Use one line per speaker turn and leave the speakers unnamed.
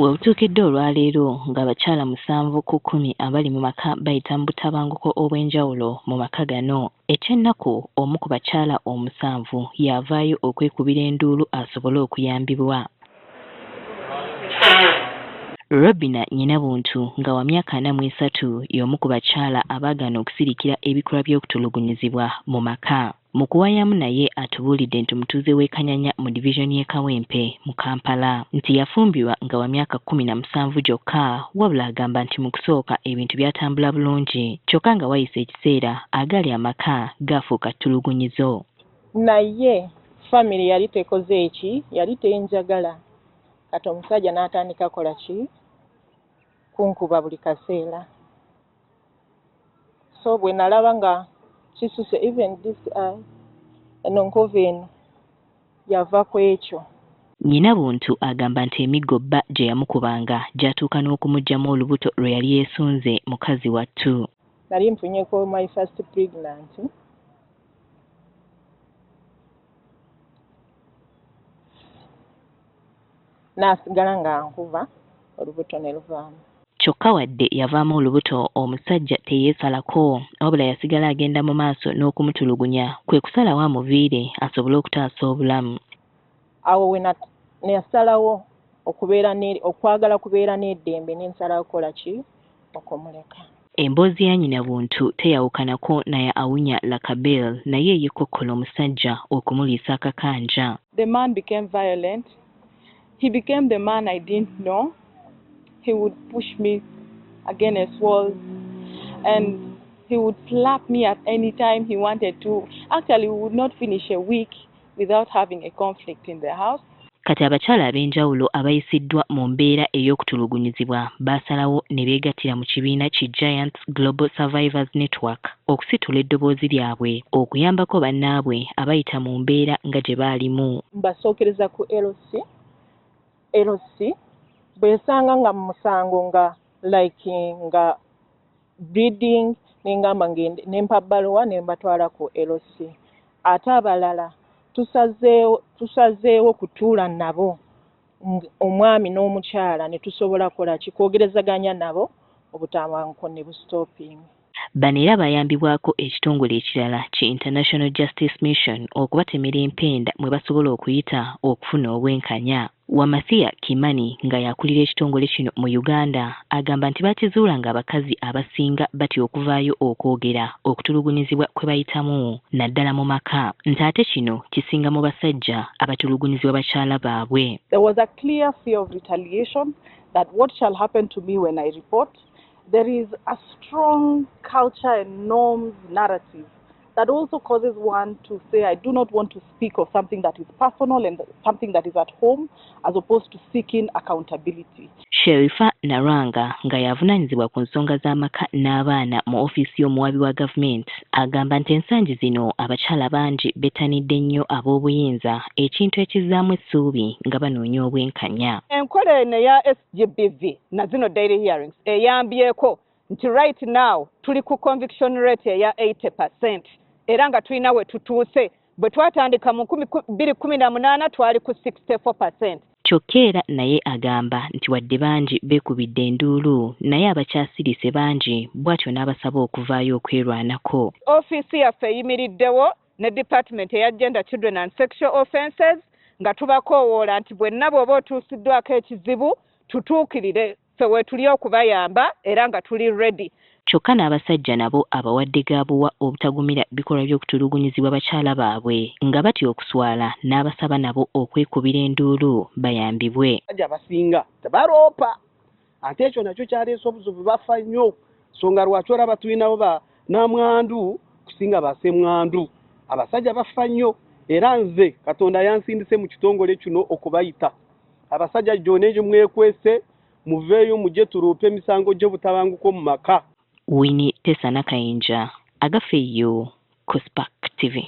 Webutuukidde olwaleero ng'abakyala 7 ku 10 abali mu maka bayita mu butabanguko obw'enjawulo mu maka gano. Ekyennaku omu ku bakyala 7 yavaayo okwekubira enduulu asobole okuyambibwa. Robina Nyinabuntu nga wa myaka 43 y'omu ku bakyala abaagaana okusirikira ebikolwa by'okutulugunyizibwa mu maka. Mu kuwaayamu naye atubuulidde nti omutuuze w'e Kanyanya mu divizoni y'e Kawempe mu Kampala nti yafumbirwa nga wa myaka 17 gyokka, wabula agamba nti mu kusooka ebintu byatambula bulungi kyokka nga wayise ekiseera agali amaka gaafuuka ttulugunyizo.
Naye family yali tekoze eki, yali tenjagala. Kati omusajja n'atandika kola ki? Kunkuba buli kaseera. So bwe nalaba nga kisuse even this enonkova eno yava ku ekyo.
Nyinabuntu agamba nti emiggo bba gye yamukubanga gyatuuka n'okumuggyamu olubuto lwe yali yeesunze mukazi wattu.
Nali mpunyeko my first pregnancy. N'asigala nga nkuba olubuto ne luvaamu.
Kyokka wadde yavaamu olubuto, omusajja teyeesalako wabula yasigala agenda mu maaso n'okumutulugunya, kwe kusalawo amuviire asobole okutaasa obulamu.
Awo we nasalawo okwagala kubeera n'eddembe n'ensalawo kola ki? Okumuleka.
Emboozi ya Nyinabuntu teyawukanako naye Awunya Lakabel naye yeekokkola omusajja okumuliisa akakanja.
The man became violent. He became the man I didn't know. He would push me against walls and he would slap me at any time he wanted to. Actually, we would not finish a week without having a conflict in the house.
Kati abakyala ab'enjawulo abayisiddwa mu mbeera ey'okutulugunyizibwa baasalawo ne beegattira mu kibiina ki Giants Global Survivors Network okusitula eddoboozi lyabwe okuyambako bannaabwe abayita mu mbeera nga gye baalimu.
Mbasookereza ku LC bwesanga nga mu musango nga nga breeding nengamba ngende nempa bbaluwa nembatwala ku LC. Ate abalala tusazeewo kutuula nabo omwami n'omukyala ne tusobola kola ki kwogerezaganya nabo obutabanguko ne bustopping.
Bano era bayambibwako ekitongole ekirala ki International Justice Mission okubatemera empenda mwe basobola okuyita okufuna obwenkanya. Wamathia Kimani nga yakulira ekitongole kino mu Uganda agamba nti bakizuula ng'abakazi abasinga batya okuvaayo okwogera okutulugunyizibwa kwe bayitamu naddala mu maka, nti ate kino kisinga mu basajja abatulugunyizibwa bakyala baabwe.
There was a clear fear of retaliation that what shall happen to me when I report. There is a strong culture and norms narrative that also causes one to say, I do not want to speak of something that is personal and something that is at home, as opposed to seeking accountability.
Sherifa Naranga nga yavunaanyizibwa ku nsonga z'amaka n'abaana mu ofiisi y'omuwabi wa gavumenti agamba nti ensangi zino abakyala bangi bettanidde nnyo ab'obuyinza ekintu ekizzaamu essuubi nga banoonya obwenkanya.
Enkola eno eya SGBV na zino daily hearings eyambyeko nti right now tuli ku conviction rate eya 80%. Era nga tulina we tutuuse bwe twatandika mu 2018 twali ku 64%.
Kyokka naye agamba nti wadde bangi beekubidde enduulu naye abakyasirise bangi bw'atyo n'abasaba okuvaayo okwerwanako.
Ofiisi yaffe eyimiriddewo ne Department eya Gender, Children and Sexual Offences nga tubakoowoola nti bwenna bw'oba otuusiddwako ekizibu tutuukirire ffe weetuli okubayamba era nga tuli ready.
Kyokka n'abasajja nabo abawadde gaabuwa obutagumira bikolwa by'okutulugunyizibwa bakyala baabwe nga batya okuswala n'abasaba nabo okwekubira enduulu bayambibwe.
Abasajja abasinga tebaloopa ate ekyo nakyo kyaleese obuzibu, bafa nnyo. Nsonga lwaki olaba tulinawo namwandu kusinga basemwandu. Abasajja bafa nnyo era nze Katonda yansindise mu kitongole kino okubayita. Abasajja gyonna egyo mwekwese muveeyo mujje tuloope emisango gy'obutabanguko mu maka.
Winnie Tessa Nakayinja, Agafeyo, Kuspak TV.